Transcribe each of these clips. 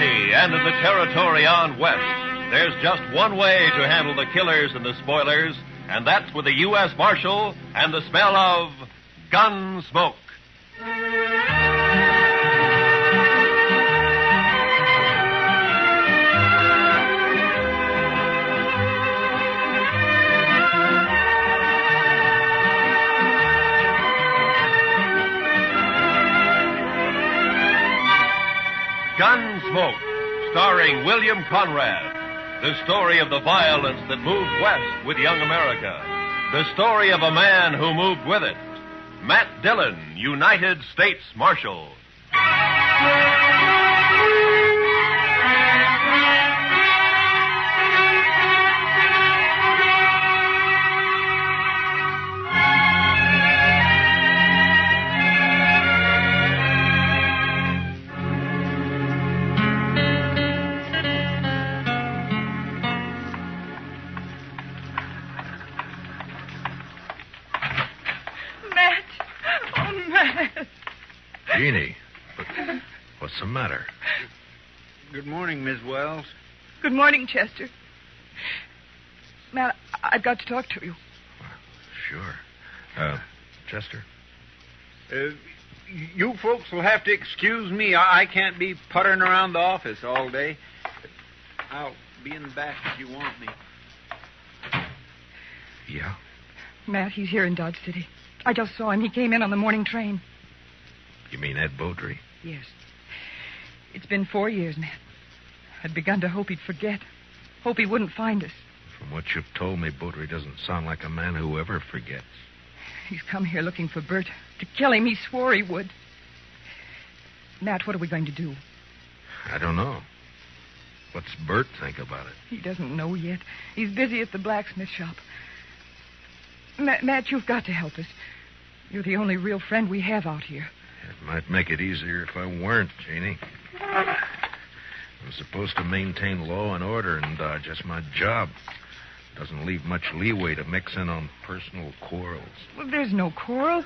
city and in the territory on west, there's just one way to handle the killers and the spoilers, and that's with a U.S. Marshal and the smell of Gunsmoke. Gunsmoke, starring William Conrad. The story of the violence that moved west with young America. The story of a man who moved with it. Matt Dillon, United States Marshal. Jeannie, what's the matter? Good morning, Miss Wells. Good morning, Chester. Matt, I've got to talk to you. Sure. Chester? You folks will have to excuse me. I can't be puttering around the office all day. I'll be in the back if you want me. Yeah? Matt, he's here in Dodge City. I just saw him. He came in on the morning train. You mean Ed Beaudry? Yes. It's been 4 years, Matt. I'd begun to hope he'd forget. Hope he wouldn't find us. From what you've told me, Beaudry doesn't sound like a man who ever forgets. He's come here looking for Bert. To kill him, he swore he would. Matt, what are we going to do? I don't know. What's Bert think about it? He doesn't know yet. He's busy at the blacksmith shop. Matt, you've got to help us. You're the only real friend we have out here. It might make it easier if I weren't, Jeannie. I'm supposed to maintain law and order in Dodge. That's my job. Doesn't leave much leeway to mix in on personal quarrels. Well, there's no quarrel.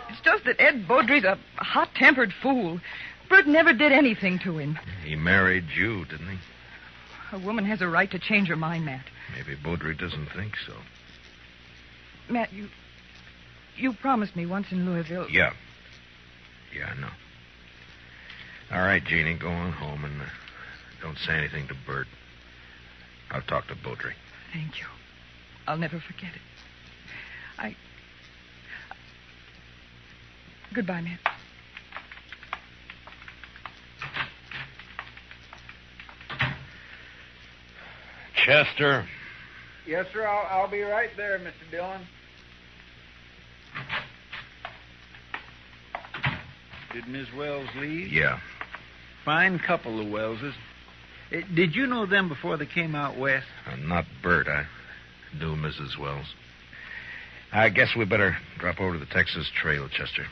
It's just that Ed Beaudry's a hot-tempered fool. Bert never did anything to him. He married you, didn't he? A woman has a right to change her mind, Matt. Maybe Beaudry doesn't think so. Matt, you promised me once in Louisville. Yeah. Yeah, I know. All right, Jeannie, go on home and don't say anything to Bert. I'll talk to Beaudry. Thank you. I'll never forget it. Goodbye, Matt. Chester. Yes, sir. I'll be right there, Mr. Dillon. Did Miss Wells leave? Yeah. Fine couple, the Wellses. Did you know them before they came out west? Not Bert. I knew Mrs. Wells. I guess we better drop over to the Texas Trail, Chester.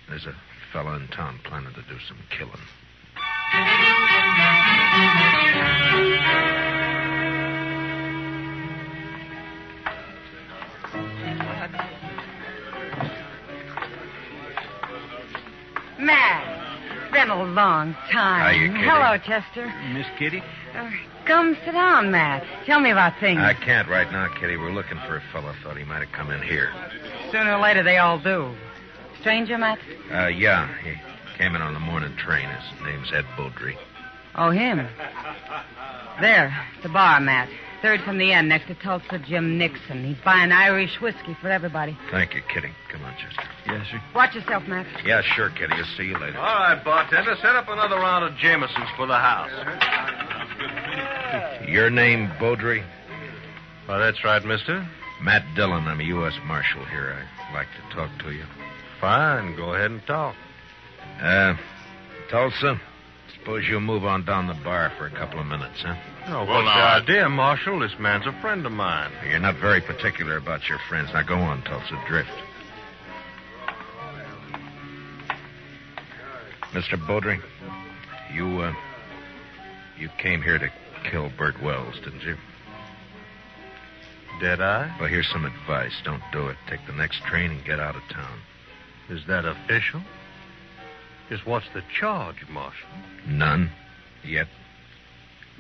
There's a fella in town planning to do some killing. Matt, it's been a long time. Hiya, Kitty. Hello, Chester. Miss Kitty? Come sit down, Matt. Tell me about things. I can't right now, Kitty. We're looking for a fella. Thought he might have come in here. Sooner or later, they all do. Stranger, Matt? Yeah. He came in on the morning train. His name's Ed Beaudry. Oh, him. There, the bar, Matt. Third from the end, next to Tulsa Jim Nixon. He's buying Irish whiskey for everybody. Thank you, Kitty. Come on, Chester. Yes, sir. Watch yourself, Matt. Yeah, sure, Kitty. I'll see you later. All right, bartender, set up another round of Jamesons for the house. Your name, Beaudry? Well, that's right, mister. Matt Dillon. I'm a U.S. Marshal here. I'd like to talk to you. Fine, go ahead and talk. Tulsa, suppose you'll move on down the bar for a couple of minutes, huh? Oh, what's the idea, Marshal? This man's a friend of mine. You're not very particular about your friends. Now go on, Tulsa. Drift. Mr. Beaudry, you came here to kill Bert Wells, didn't you? Did I? Well, here's some advice. Don't do it. Take the next train and get out of town. Is that official? Just what's the charge, Marshal? None. Yet.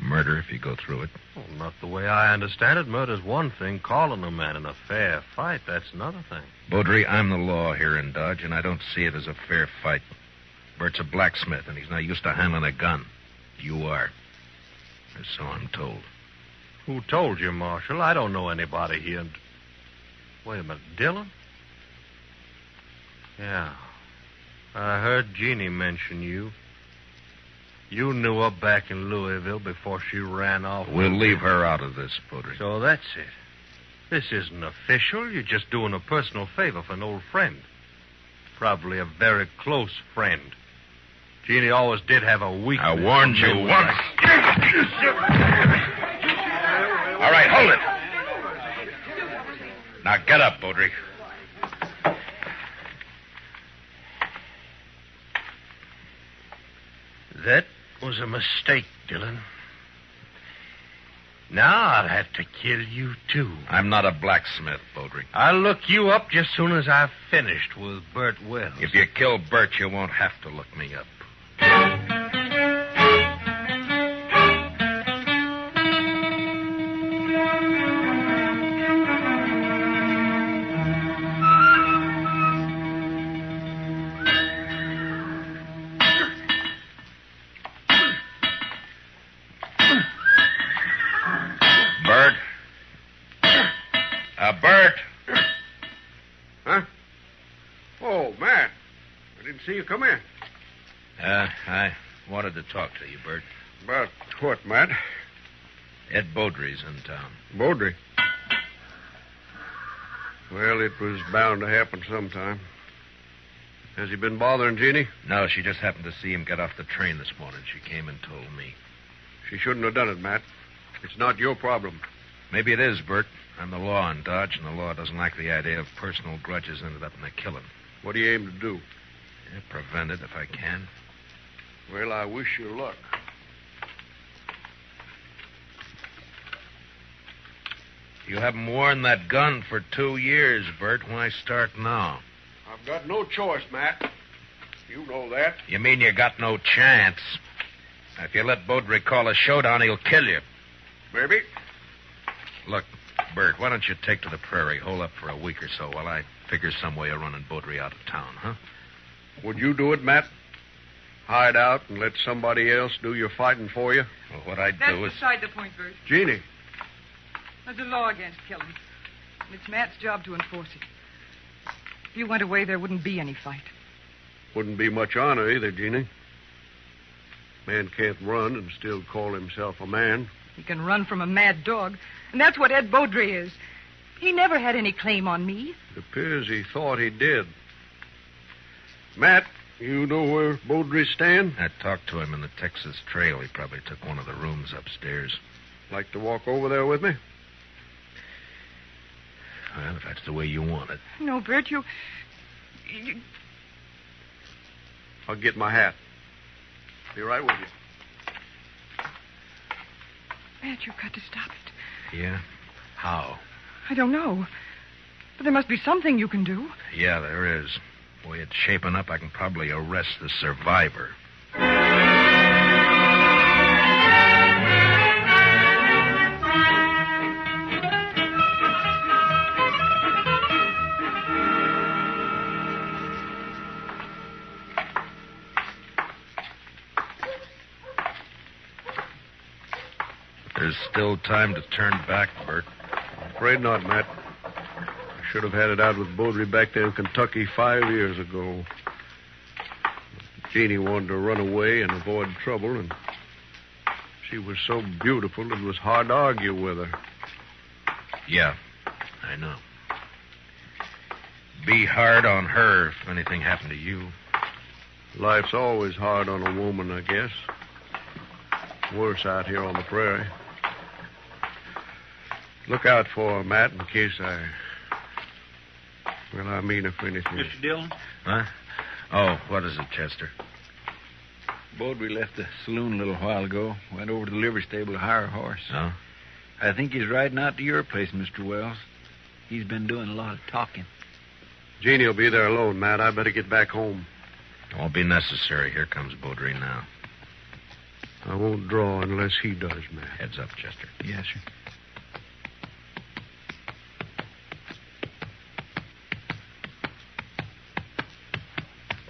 Murder, if you go through it. Well, not the way I understand it. Murder's one thing. Calling a man in a fair fight, that's another thing. Baudry, I'm the law here in Dodge, and I don't see it as a fair fight. Bert's a blacksmith, and he's not used to handling a gun. You are. Or so I'm told. Who told you, Marshal? I don't know anybody here. Wait a minute. Dillon? Yeah. I heard Jeannie mention you. You knew her back in Louisville before she ran off. We'll leave her out of this, Baudry. So that's it. This isn't official. You're just doing a personal favor for an old friend. Probably a very close friend. Jeannie always did have a weakness. I warned you once. All right, hold it. Now get up, Baudry. That was a mistake, Dillon. Now I'll have to kill you, too. I'm not a blacksmith, Baudry. I'll look you up just soon as I've finished with Bert Wells. If you kill Bert, you won't have to look me up. Bert. Huh? Oh, Matt. I didn't see you come in. I wanted to talk to you, Bert. About what, Matt? Ed Baudry's in town. Baudry. Well, it was bound to happen sometime. Has he been bothering Jeannie? No, she just happened to see him get off the train this morning. She came and told me. She shouldn't have done it, Matt. It's not your problem. Maybe it is, Bert. I'm the law in Dodge, and the law doesn't like the idea of personal grudges ended up in a killing. What do you aim to do? Yeah, prevent it if I can. Well, I wish you luck. You haven't worn that gun for 2 years, Bert. Why start now? I've got no choice, Matt. You know that. You mean you got no chance? If you let Baudry call a showdown, he'll kill you. Maybe. Look, Bert, why don't you take to the prairie, hole up for a week or so while I figure some way of running Baudry out of town, huh? Would you do it, Matt? Hide out and let somebody else do your fighting for you? Well, what I'd That's do is... beside the point, Bert. Jeannie. There's a law against killing. And it's Matt's job to enforce it. If you went away, there wouldn't be any fight. Wouldn't be much honor either, Jeannie. Man can't run and still call himself a man. He can run from a mad dog. And that's what Ed Baudry is. He never had any claim on me. It appears he thought he did. Matt, you know where Baudry's stand? I talked to him in the Texas Trail. He probably took one of the rooms upstairs. Like to walk over there with me? Well, if that's the way you want it. No, Bert, you... I'll get my hat. Be right with you. Matt, you've got to stop it. Yeah? How? I don't know. But there must be something you can do. Yeah, there is. The way it's shaping up, I can probably arrest the survivor. There's still time to turn back, Bert. Afraid not, Matt. I should have had it out with Baudry back there in Kentucky 5 years ago. Jeannie wanted to run away and avoid trouble, and she was so beautiful it was hard to argue with her. Yeah, I know. Be hard on her if anything happened to you. Life's always hard on a woman, I guess. Worse out here on the prairie. Look out for her, Matt, in case I... Well, I mean if anything... Mr. Dillon? Huh? Oh, what is it, Chester? Baudry left the saloon a little while ago. Went over to the livery stable to hire a horse. Oh? I think he's riding out to your place, Mr. Wells. He's been doing a lot of talking. Jeannie will be there alone, Matt. I better get back home. It won't be necessary. Here comes Baudry now. I won't draw unless he does, Matt. Heads up, Chester. Yes, sir.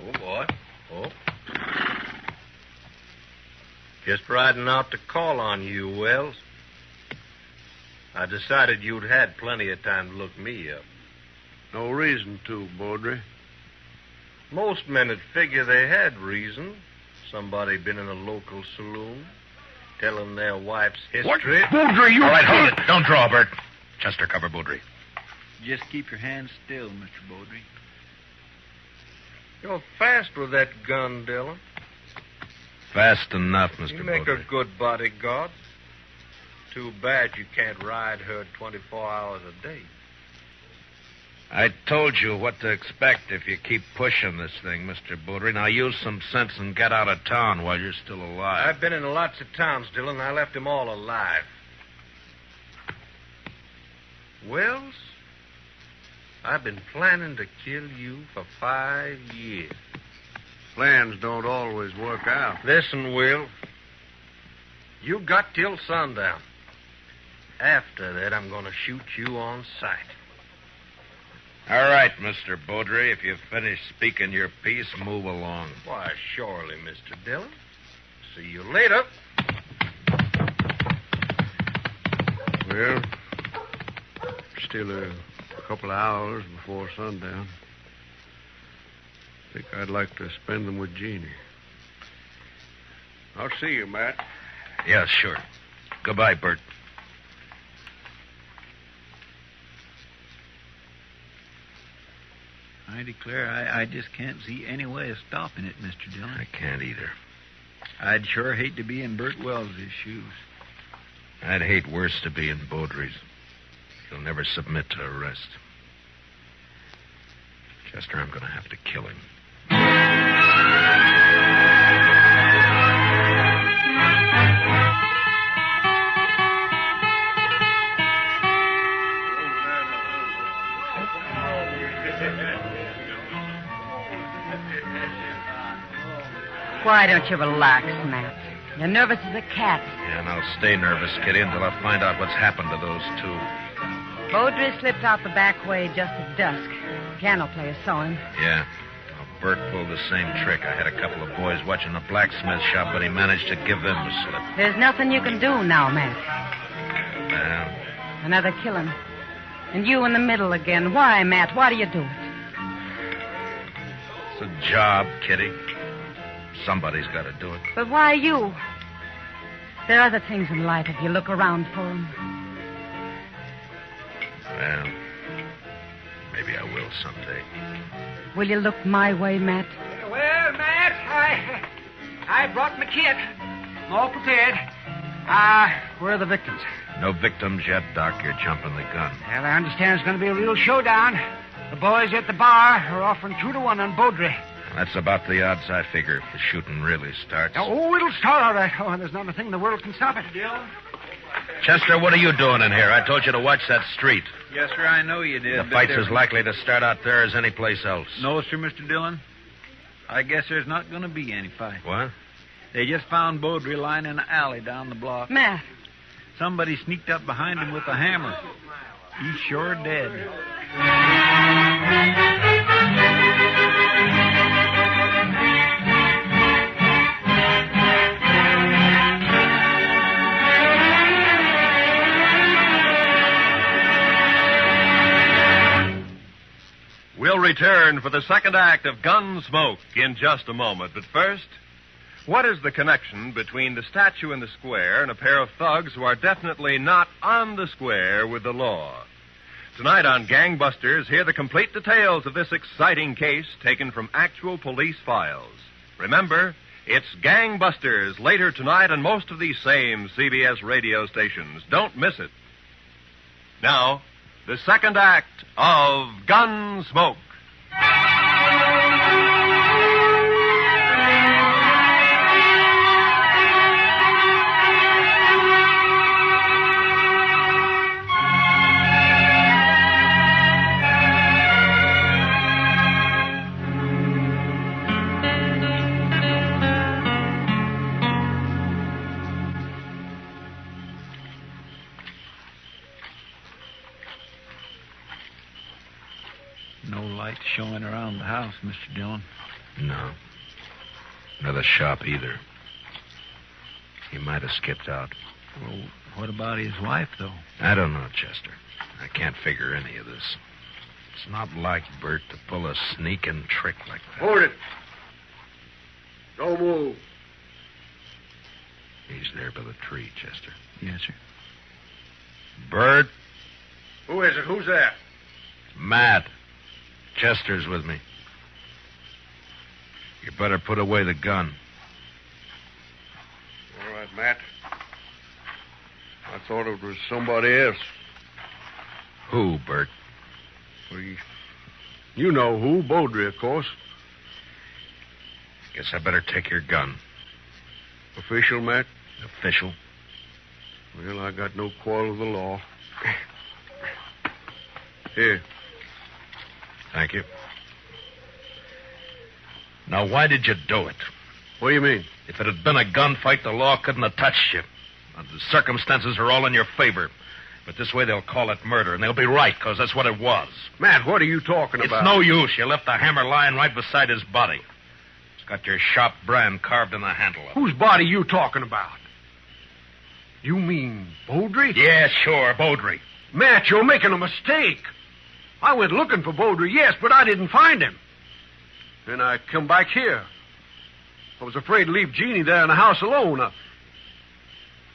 Oh, boy. Oh. Just riding out to call on you, Wells. I decided you'd had plenty of time to look me up. No reason to, Baudry. Most men would figure they had reason. Somebody been in a local saloon, telling their wife's history. Baudry, you... All right, hold it. Don't draw, Bert. Chester, cover Boudry. Just keep your hands still, Mr. Baudry. You're fast with that gun, Dillon. Fast enough, Mr. You make Baudry. a good bodyguard. Too bad you can't ride her 24 hours a day. I told you what to expect if you keep pushing this thing, Mr. Baudry. Now use some sense and get out of town while you're still alive. I've been in lots of towns, Dillon. I left them all alive. Wells, I've been planning to kill you for 5 years. Plans don't always work out. Listen, Will. You got till sundown. After that, I'm going to shoot you on sight. All right, Mr. Baudry. If you've finished speaking your piece, move along. Why, surely, Mr. Dillon. See you later. Well, still a couple of hours before sundown. I think I'd like to spend them with Jeannie. I'll see you, Matt. Yeah, sure. Goodbye, Bert. I declare I just can't see any way of stopping it, Mr. Dillon. I can't either. I'd sure hate to be in Bert Wells' shoes. I'd hate worse to be in Baudry's. He'll never submit to arrest. Chester, I'm going to have to kill him. Why don't you relax, Matt? You're nervous as a cat. Yeah, and I'll stay nervous, Kitty, until I find out what's happened to those two. Baudry slipped out the back way just at dusk. The piano player saw him. Yeah. Well, Bert pulled the same trick. I had a couple of boys watching the blacksmith shop, but he managed to give them the slip. There's nothing you can do now, Matt. Well, Another killing. And you in the middle again. Why, Matt? Why do you do it? it's a job, Kitty. Somebody's got to do it. But why you? There are other things in life if you look around for them. Well, maybe I will someday. Will you look my way, Matt? Well, Matt, I brought my kit. I'm all prepared. Where are the victims? No victims yet, Doc. You're jumping the gun. Well, I understand it's going to be a real showdown. The boys at the bar are offering 2-1 on Baudry. That's about the odds I figure if the shooting really starts. Oh, it'll start all right. Oh, there's not a thing in the world can stop it. Chester, what are you doing in here? I told you to watch that street. Yes, sir, I know you did. The but fight's there- as likely to start out there as any place else. No, sir, Mr. Dillon. I guess there's not going to be any fight. What? They just found Baudry lying in an alley down the block. Matt, Somebody sneaked up behind him with a hammer. He's sure dead. We'll return for the second act of Gunsmoke in just a moment. But first, what is the connection between the statue in the square and a pair of thugs who are definitely not on the square with the law? Tonight on Gangbusters, hear the complete details of this exciting case taken from actual police files. Remember, it's Gangbusters later tonight on most of these same CBS radio stations. Don't miss it. Now, the second act of Gunsmoke. No light showing around the house, Mr. Dillon. No. Nor the shop either. He might have skipped out. Well, what about his wife, though? I don't know, Chester. I can't figure any of this. It's not like Bert to pull a sneaking trick like that. Hold it. Don't move. He's there by the tree, Chester. Yes, sir. Bert? Who is it? Who's there? Matt. Chester's with me. You better put away the gun. All right, Matt. I thought it was somebody else. Who, Bert? Well, you know who. Beaudry, of course. Guess I better take your gun. Official, Matt? Official. Well, I got no quarrel with the law. Here. Thank you. Now, why did you do it? What do you mean? If it had been a gunfight, the law couldn't have touched you. The circumstances are all in your favor. But this way they'll call it murder, and they'll be right, because that's what it was. Matt, what are you talking about? It's no use. You left the hammer lying right beside his body. It's got your shop brand carved in the handle of it. Whose body you talking about? You mean Beaudry? Yeah, sure, Beaudry. Matt, you're making a mistake. I went looking for Beaudry, yes, but I didn't find him. Then I come back here. I was afraid to leave Jeannie there in the house alone.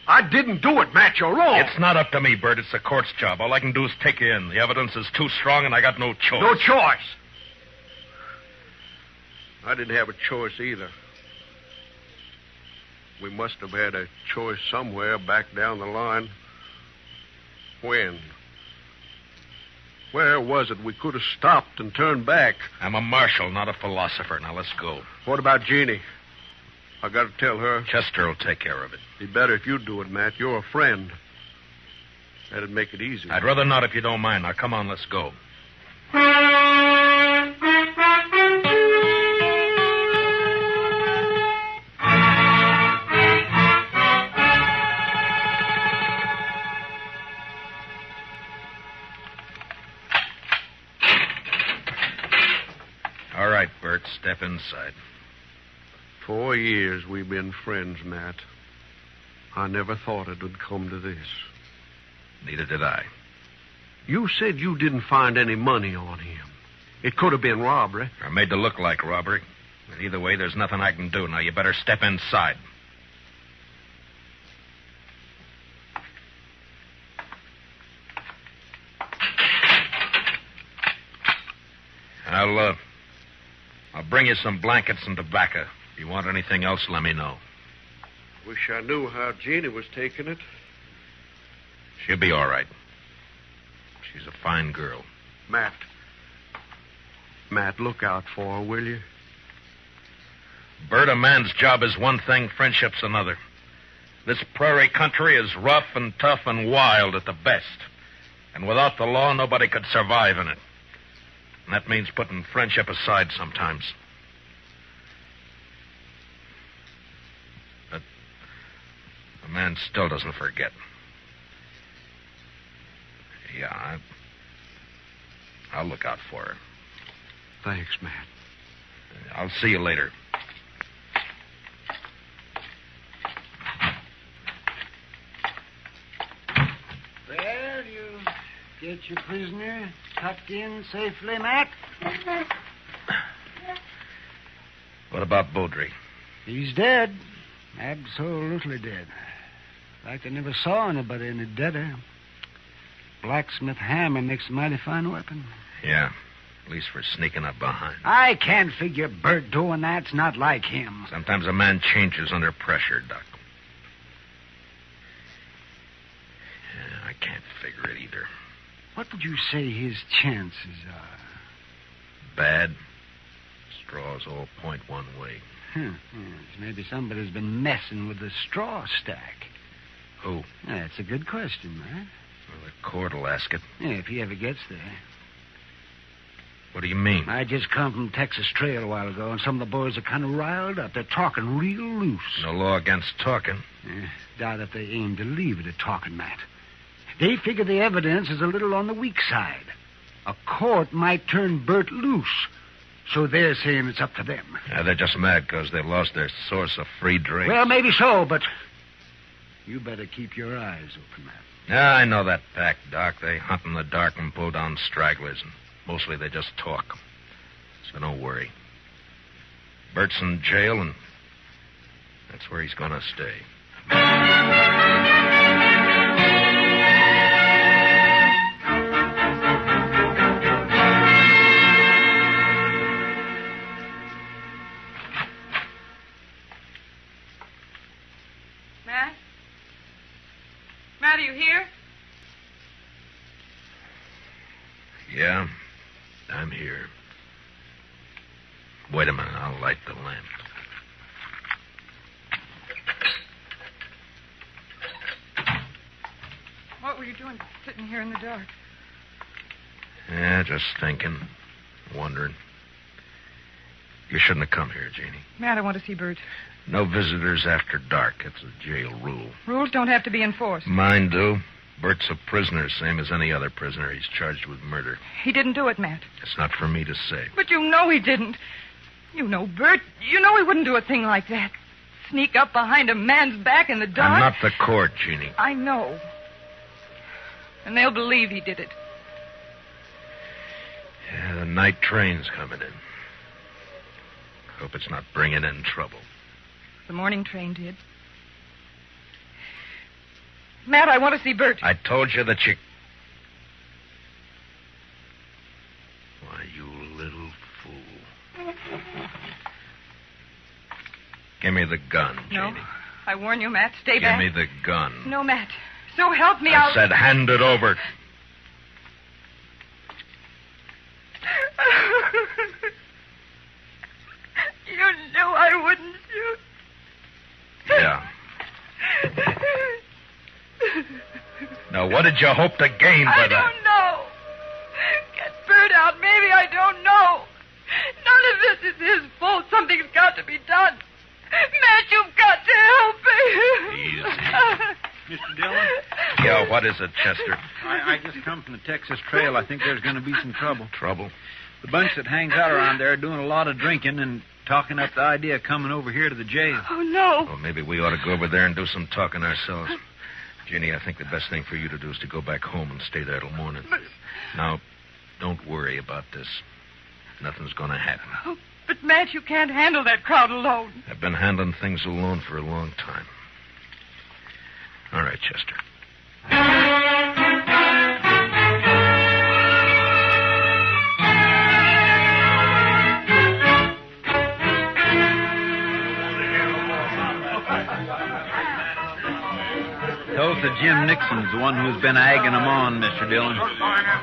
I didn't do it, Matt. You're wrong. It's not up to me, Bert. It's the court's job. All I can do is take you in. The evidence is too strong, and I got no choice. No choice. I didn't have a choice either. We must have had a choice somewhere back down the line. When? Where was it we could have stopped and turned back? I'm a marshal, not a philosopher. Now, let's go. What about Jeannie? I got to tell her. Chester will take care of it. Be better if you do it, Matt. You're a friend. That'd make it easy. I'd rather not if you don't mind. Now, come on, let's go. All right, Bert, step inside. 4 years we've been friends, Matt. I never thought it would come to this. Neither did I. You said you didn't find any money on him. It could have been robbery. Or made to look like robbery. But either way, there's nothing I can do. Now, you better step inside. I'll bring you some blankets and tobacco. If you want anything else, let me know. Wish I knew how Jeannie was taking it. She'll be all right. She's a fine girl. Matt, look out for her, will you? Bert, a man's job is one thing, friendship's another. This prairie country is rough and tough and wild at the best. And without the law, nobody could survive in it. And that means putting friendship aside sometimes. But a man still doesn't forget. Yeah, I'll look out for her. Thanks, Matt. I'll see you later. Well, you get your prisoner tucked in safely, Matt? What about Beaudry? He's dead. Absolutely dead. Like I never saw anybody any deader. Blacksmith hammer makes a mighty fine weapon. Yeah, at least for sneaking up behind. I can't figure Bert doing that's not like him. Sometimes a man changes under pressure, Doc. Yeah, I can't figure it either. What would you say his chances are? Bad. Straws all point one way. Yes, maybe somebody's been messing with the straw stack. Who? That's a good question, Matt. Well, the court will ask it. Yeah, if he ever gets there. What do you mean? I just come from Texas Trail a while ago, and some of the boys are kind of riled up. They're talking real loose. No law against talking. Doubt if they aim to leave it at talking, Matt. They figure the evidence is a little on the weak side. a court might turn Bert loose. So they're saying it's up to them. They're just mad because they lost their source of free drink. Well, maybe so, but you better keep your eyes open, Matt. Yeah, I know that pack, Doc. They hunt in the dark and pull down stragglers, and mostly they just talk. So don't worry. Bert's in jail, and that's where he's going to stay. Matt? Matt, are you here? Yeah, I'm here. Wait a minute, I'll light the lamp. What were you doing sitting here in the dark? Yeah, just thinking, wondering. You shouldn't have come here, Jeannie. Matt, I want to see Bert. No visitors after dark. It's a jail rule. Rules don't have to be enforced. Mine do. Bert's a prisoner, same as any other prisoner. He's charged with murder. He didn't do it, Matt. It's not for me to say. But you know he didn't. You know Bert. You know he wouldn't do a thing like that. Sneak up behind a man's back in the dark. I'm not the court, Jeannie. I know. And they'll believe he did it. Yeah, the night train's coming in. Hope it's not bringing in trouble. The morning train did. Matt, I want to see Bert. I told you that you... Why, you little fool. Give me the gun, Jeannie. No. I warn you, Matt. Stay Give back. me the gun. No, Matt. So help me, I said hand it over. You knew I wouldn't shoot. Yeah. Now, what did you hope to gain by I that? don't know. Get Bert out. Maybe I don't know. None of this is his fault. Something's got to be done. Matt, you've got to help me. Easy. Mr. Dillon? Yeah, what is it, Chester? I just come from the Texas Trail. I think there's going to be some trouble. Trouble? The bunch that hangs out around there are doing a lot of drinking and talking up the idea of coming over here to the jail. Oh, no. Well, maybe we ought to go over there and do some talking ourselves. Jeannie, I think the best thing for you to do is to go back home and stay there till morning. Now, don't worry about this. Nothing's going to happen. Oh, but, Matt, you can't handle that crowd alone. I've been handling things alone for a long time. All right, Chester. Tulsa Jim Nixon's the one who's been egging them on, Mr. Dillon.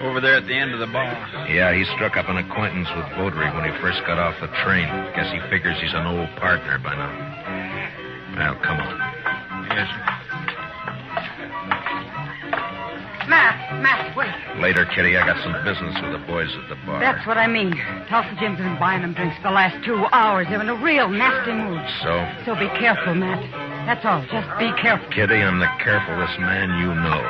Over there at the end of the bar. Yeah, he struck up an acquaintance with Beaudry when he first got off the train. Guess he figures he's an old partner by now. Well, come on. Yes, sir. Matt, wait. Later, Kitty, I got some business with the boys at the bar. That's what I mean. Tulsa Jim's been buying them drinks the last 2 hours. They're in a real nasty mood. So? So be careful, Matt. That's all. Just be careful. Kitty, I'm the carefulest man you know.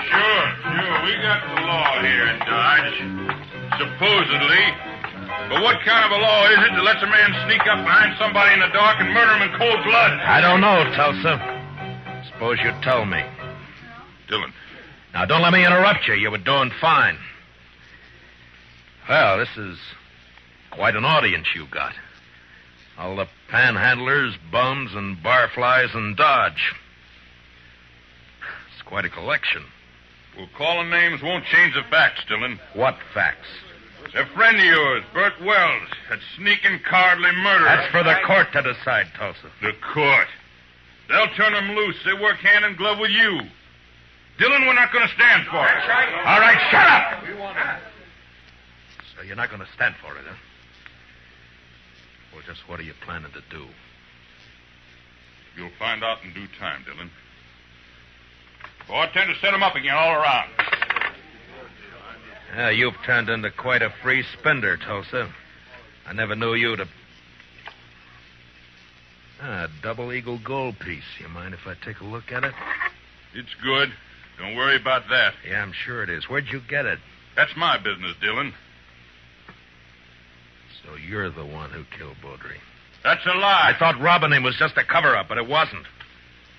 Sure. We got the law here in Dodge. Supposedly. But what kind of a law is it that lets a man sneak up behind somebody in the dark and murder him in cold blood? I don't know, Tulsa. Suppose you tell me. Dillon. Now, don't let me interrupt you. You were doing fine. Well, this is quite an audience you got. All the panhandlers, bums, and barflies in Dodge. It's quite a collection. Well, calling names won't change the facts, Dillon. What facts? A friend of yours, Bert Wells, that sneaking cowardly murderer. That's for the court to decide, Tulsa. The court. They'll turn him loose. They work hand in glove with you. Dillon, we're not going to stand for it. All right, shut up! So you're not going to stand for it, huh? Well, just what are you planning to do? You'll find out in due time, Dillon. Oh, I tend to set him up again all around. Yeah, you've turned into quite a free spender, Tulsa. I never knew you to... A double eagle gold piece. You mind if I take a look at it? It's good. Don't worry about that. Yeah, I'm sure it is. Where'd you get it? That's my business, Dillon. So you're the one who killed Baudry. That's a lie. I thought robbing him was just a cover-up, but it wasn't.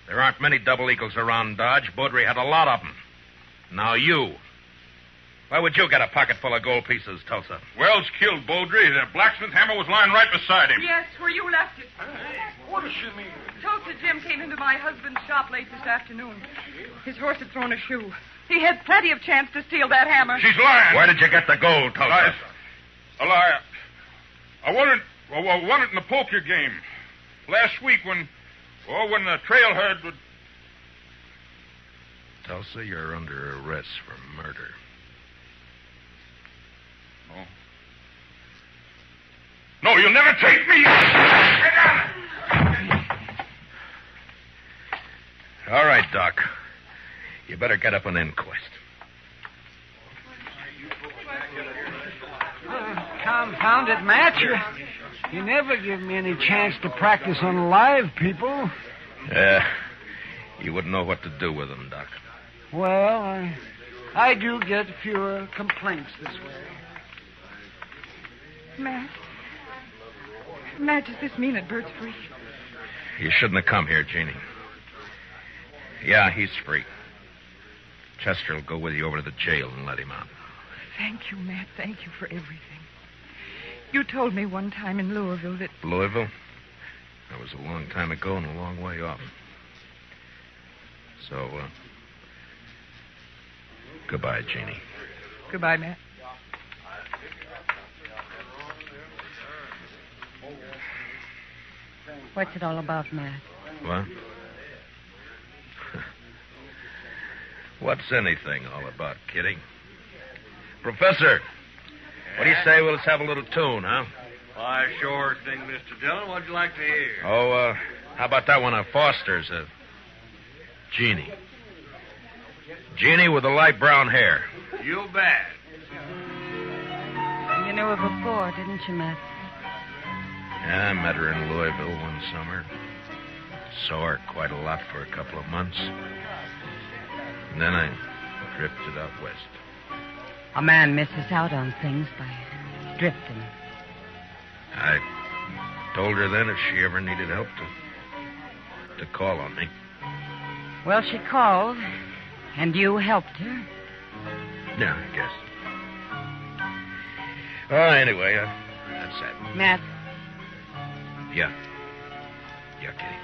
There aren't many double eagles around Dodge. Baudry had a lot of them. Now you. Why would you get a pocket full of gold pieces, Tulsa? Wells killed Baudry. The blacksmith hammer was lying right beside him. Yes, where you left it. What does she mean? Tulsa Jim came into my husband's shop late this afternoon. His horse had thrown a shoe. He had plenty of chance to steal that hammer. She's lying. Where did you get the gold, Tulsa? A lie. I won it in the poker game. Last week when the trail herd would... Tulsa, you're under arrest for murder. No, you'll never take me. All right, Doc. You better get up an inquest. Confound it, Matt. You never give me any chance to practice on live people. You wouldn't know what to do with them, Doc. Well, I do get fewer complaints this way. Matt, does this mean that Bert's free? You shouldn't have come here, Jeannie. Yeah, he's free. Chester will go with you over to the jail and let him out. Thank you, Matt. Thank you for everything. You told me one time in Louisville that... Louisville? That was a long time ago and a long way off. So, goodbye, Jeannie. Goodbye, Matt. What's it all about, Matt? What? What's anything all about, Kitty? Professor, what do you say we'll have a little tune, huh? Why, sure thing, Mr. Dillon. What'd you like to hear? Oh, how about that one of Foster's? Jeannie. Jeannie with the light brown hair. You bet. You knew her before, didn't you, Matt? Yeah, I met her in Louisville one summer. Saw her quite a lot for a couple of months. And then I drifted out west. A man misses out on things by drifting. I told her then if she ever needed help to call on me. Well, she called, and you helped her. Yeah, I guess. Oh, anyway, that's that. Matt, Yeah. Yeah, Kitty.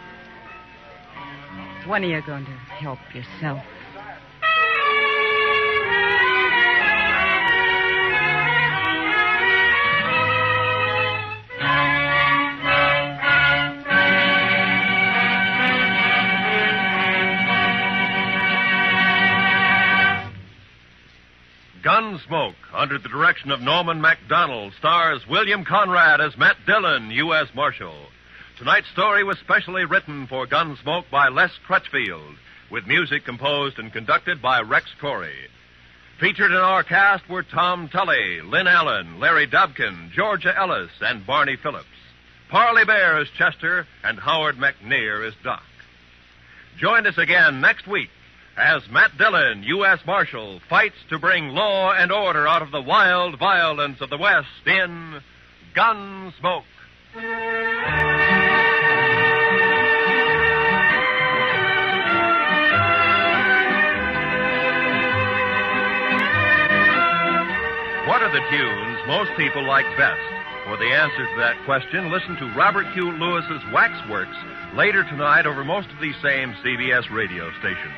when are you going to help yourself? Gunsmoke, under the direction of Norman MacDonald, stars William Conrad as Matt Dillon, U.S. Marshal. Tonight's story was specially written for Gunsmoke by Les Crutchfield, with music composed and conducted by Rex Corey. Featured in our cast were Tom Tully, Lynn Allen, Larry Dobkin, Georgia Ellis, and Barney Phillips. Parley Bear is Chester, and Howard McNear is Doc. Join us again next week as Matt Dillon, U.S. Marshal, fights to bring law and order out of the wild violence of the West in Gunsmoke. What are the tunes most people like best? For the answer to that question, listen to Robert Q. Lewis's Waxworks later tonight over most of these same CBS radio stations.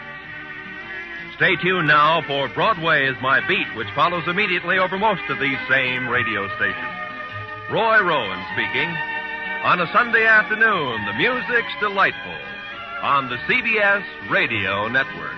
Stay tuned now for Broadway is My Beat, which follows immediately over most of these same radio stations. Roy Rowan speaking. On a Sunday afternoon, the music's delightful on the CBS Radio Network.